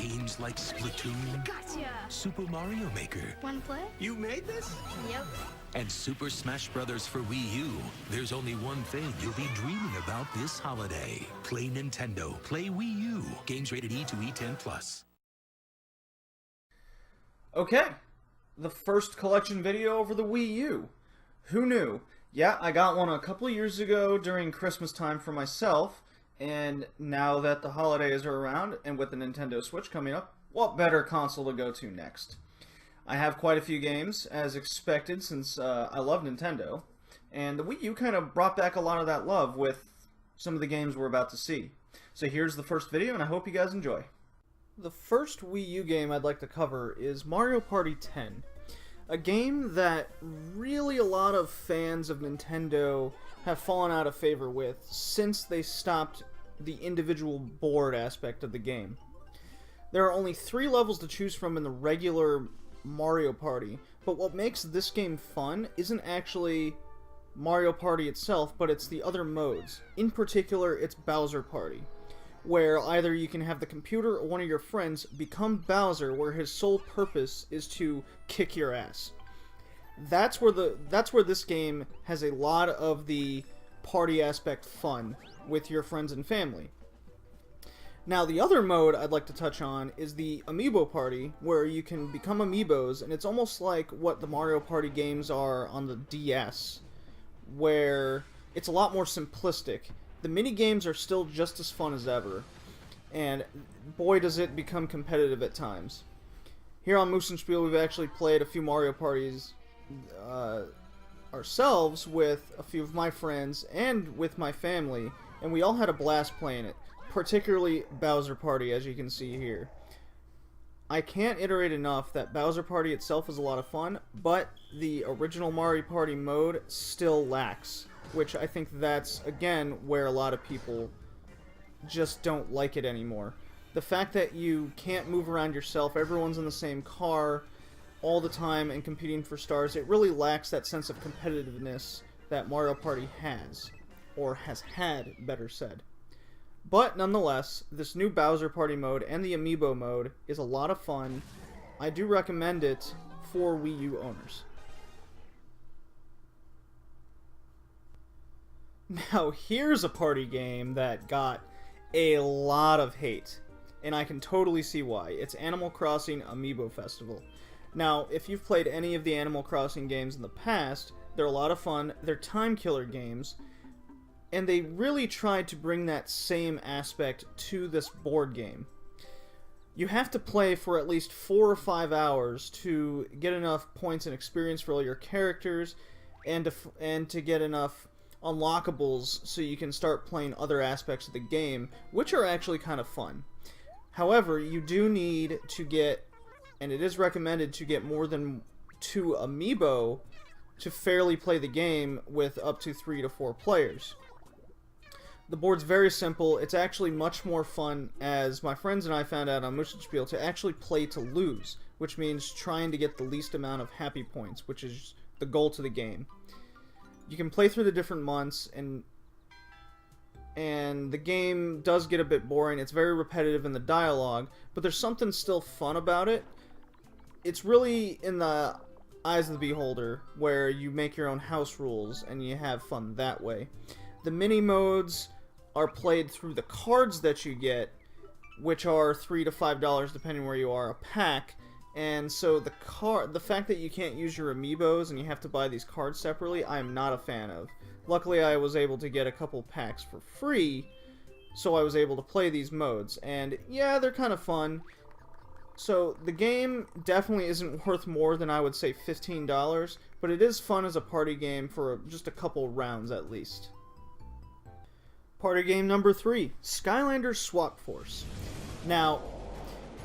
games like Splatoon, Gotcha! Super Mario Maker, Wanna play? You made this? Yep. and Super Smash Bros. For Wii U, there's only one thing you'll be dreaming about this holiday. Play Nintendo. Play Wii U. Games rated E to E10+. Okay, the first collection video over the Wii U. Who knew? Yeah, I got one a couple of years ago during Christmas time for myself, and now that the holidays are around, and with the Nintendo Switch coming up, what better console to go to next? I have quite a few games, as expected, since I love Nintendo, and the Wii U kind of brought back a lot of that love with some of the games we're about to see. So here's the first video, and I hope you guys enjoy. The first Wii U game I'd like to cover is Mario Party 10. A game that really a lot of fans of Nintendo have fallen out of favor with since they stopped the individual board aspect of the game. There are only 3 levels to choose from in the regular Mario Party, but what makes this game fun isn't actually Mario Party itself, but it's the other modes. In particular, it's Bowser Party, where either you can have the computer or one of your friends become Bowser, where his sole purpose is to kick your ass. That's where this game has a lot of the party aspect fun with your friends and family. Now, the other mode I'd like to touch on is the Amiibo Party, where you can become Amiibos, and it's almost like what the Mario Party games are on the DS, where it's a lot more simplistic. The mini-games are still just as fun as ever, and boy does it become competitive at times. Here on Moosen Spiel, we've actually played a few Mario Parties ourselves with a few of my friends and with my family, and we all had a blast playing it, particularly Bowser Party, as you can see here. I can't iterate enough that Bowser Party itself is a lot of fun, but the original Mario Party mode still lacks, which I think that's, again, where a lot of people just don't like it anymore. The fact that you can't move around yourself, everyone's in the same car all the time and competing for stars, it really lacks that sense of competitiveness that Mario Party has, or has had, better said. But nonetheless, this new Bowser Party mode and the Amiibo mode is a lot of fun. I do recommend it for Wii U owners. Now, here's a party game that got a lot of hate, and I can totally see why. It's Animal Crossing Amiibo Festival. Now, if you've played any of the Animal Crossing games in the past, they're a lot of fun. They're time killer games, and they really tried to bring that same aspect to this board game. You have to play for at least 4 or 5 hours to get enough points and experience for all your characters, and to get enough unlockables so you can start playing other aspects of the game, which are actually kind of fun. However, you do need to get, and it is recommended to get more than 2 amiibo to fairly play the game with up to 3 to 4 players. The board's very simple. It's actually much more fun, as my friends and I found out on Moosen Spiel, to actually play to lose, which means trying to get the least amount of happy points, which is the goal to the game. You can play through the different months, and the game does get a bit boring. It's very repetitive in the dialogue, but there's something still fun about it. It's really in the eyes of the beholder, where you make your own house rules and you have fun that way. The mini modes are played through the cards that you get, which are $3 to $5 depending where you are a pack. And so the fact that you can't use your amiibos and you have to buy these cards separately, I am not a fan of. Luckily, I was able to get a couple packs for free, so I was able to play these modes. And yeah, they're kind of fun. So the game definitely isn't worth more than, I would say, $15, but it is fun as a party game for just a couple rounds at least. Party game number 3, Skylanders Swap Force. Now,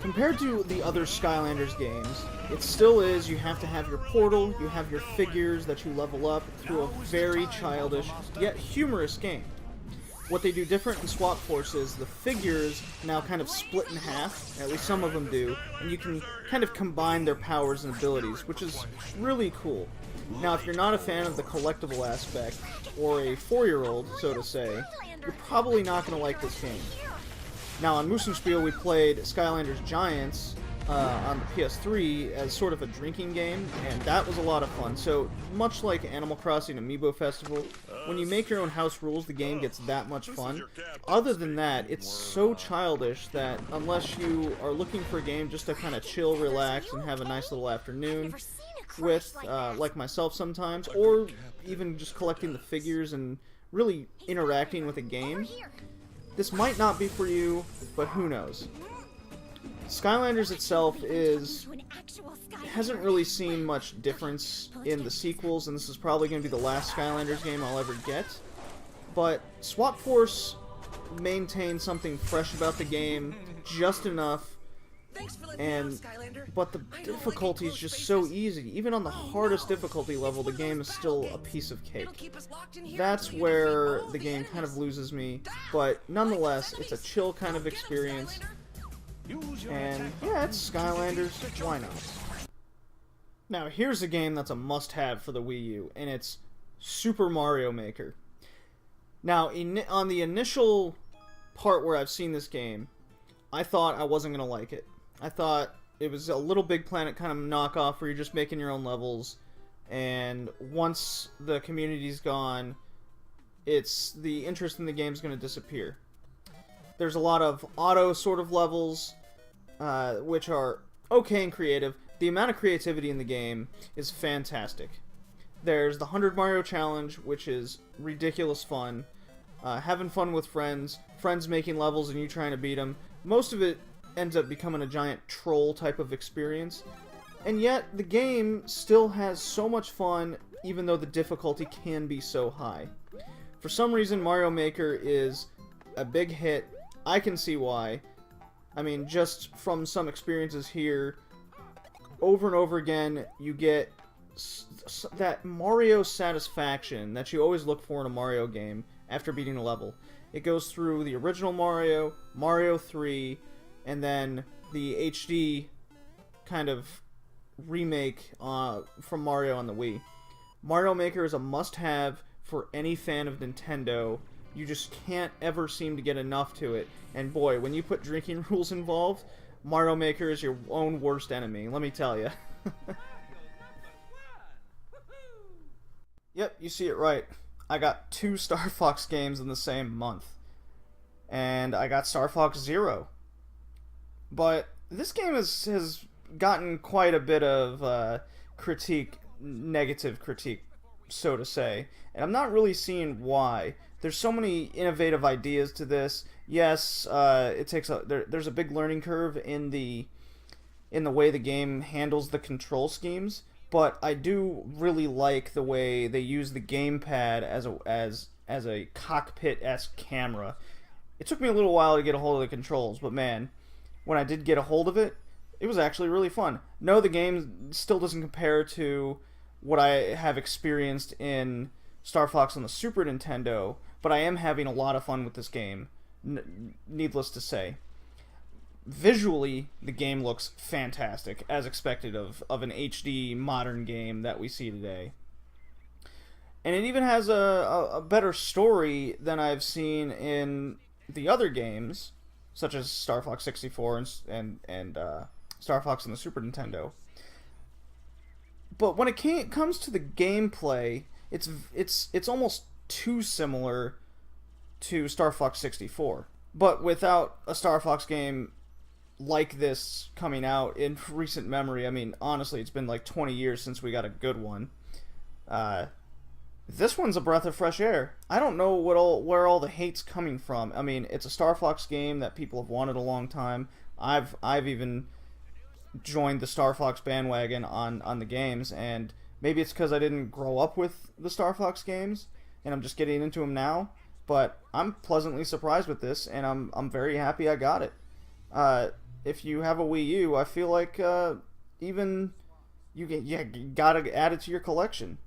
compared to the other Skylanders games, it still is, you have to have your portal, you have your figures that you level up through a very childish, yet humorous game. What they do different in Swap Force is the figures now kind of split in half, at least some of them do, and you can kind of combine their powers and abilities, which is really cool. Now, if you're not a fan of the collectible aspect, or a 4-year-old, so to say, you're probably not going to like this game. Now on Moosen Spiel we played Skylanders Giants on the PS3 as sort of a drinking game, and that was a lot of fun. So much like Animal Crossing Amiibo Festival, when you make your own house rules, the game gets that much fun. Other than that, it's so childish that unless you are looking for a game just to kind of chill, relax, and have a nice little afternoon with, like myself sometimes, or even just collecting the figures and really interacting with a game, this might not be for you, but who knows. Skylanders itself hasn't really seen much difference in the sequels, and this is probably going to be the last Skylanders game I'll ever get. But Swap Force maintains something fresh about the game, just enough, but the difficulty is just so easy. Even on the hardest difficulty level, the game is still a piece of cake. That's where the game kind of loses me, but nonetheless, it's a chill kind of experience. And yeah, it's Skylanders, why not? Now here's a game that's a must-have for the Wii U, and it's Super Mario Maker. Now, on the initial part where I've seen this game, I thought I wasn't going to like it. I thought it was a Little Big Planet kind of knockoff where you're just making your own levels, and once the community's gone, the interest in the game is going to disappear. There's a lot of auto sort of levels, which are okay and creative. The amount of creativity in the game is fantastic. There's the 100 Mario Challenge, which is ridiculous fun. Having fun with friends making levels and you trying to beat them. Most of it ends up becoming a giant troll type of experience. And yet, the game still has so much fun, even though the difficulty can be so high. For some reason, Mario Maker is a big hit. I can see why. I mean, just from some experiences here, over and over again, you get that Mario satisfaction that you always look for in a Mario game after beating a level. It goes through the original Mario, Mario 3, and then the HD kind of remake from Mario on the Wii. Mario Maker is a must-have for any fan of Nintendo. You just can't ever seem to get enough to it. And boy, when you put drinking rules involved, Mario Maker is your own worst enemy, let me tell you. Yep, you see it right. I got 2 Star Fox games in the same month. And I got Star Fox Zero. But this game has gotten quite a bit of negative critique, so to say. And I'm not really seeing why. There's so many innovative ideas to this. Yes, it takes there's a big learning curve in the way the game handles the control schemes, but I do really like the way they use the gamepad as a cockpit-esque camera. It took me a little while to get a hold of the controls, but man, when I did get a hold of it, it was actually really fun. No, the game still doesn't compare to what I have experienced in Star Fox on the Super Nintendo, but I am having a lot of fun with this game, needless to say. Visually, the game looks fantastic, as expected of an HD modern game that we see today. And it even has a better story than I've seen in the other games, such as Star Fox 64 and Star Fox on the Super Nintendo. But when it comes to the gameplay, it's almost too similar to Star Fox 64. But without a Star Fox game like this coming out in recent memory, I mean, honestly, it's been like 20 years since we got a good one. This one's a breath of fresh air. I don't know where all the hate's coming from. I mean, it's a Star Fox game that people have wanted a long time. I've even joined the Star Fox bandwagon on the games, and maybe it's because I didn't grow up with the Star Fox games, and I'm just getting into them now. But I'm pleasantly surprised with this, and I'm very happy I got it. If you have a Wii U, I feel like even you gotta add it to your collection.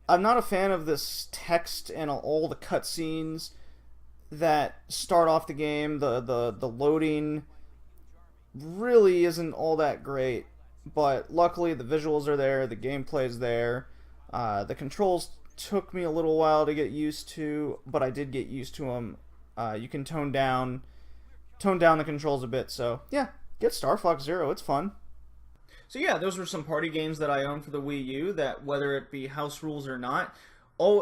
I'm not a fan of this text and all the cutscenes that start off the game. The loading really isn't all that great, but luckily the visuals are there, the gameplay's there. The controls took me a little while to get used to, but I did get used to them. You can tone down toned down the controls a bit. So yeah, get Star Fox Zero. It's fun. So yeah, those were some party games that I own for the Wii U that, whether it be house rules or not,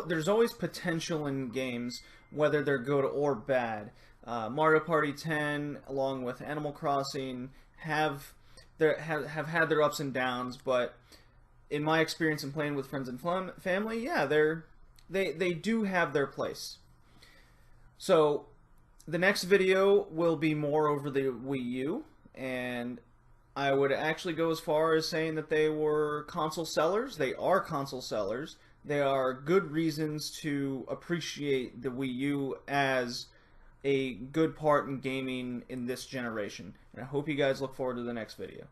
there's always potential in games, whether they're good or bad. Mario Party 10, along with Animal Crossing, have had their ups and downs, but in my experience in playing with friends and family, yeah, they do have their place. So the next video will be more over the Wii U, and I would actually go as far as saying that they were console sellers. They are console sellers. They are good reasons to appreciate the Wii U as a good part in gaming in this generation. And I hope you guys look forward to the next video.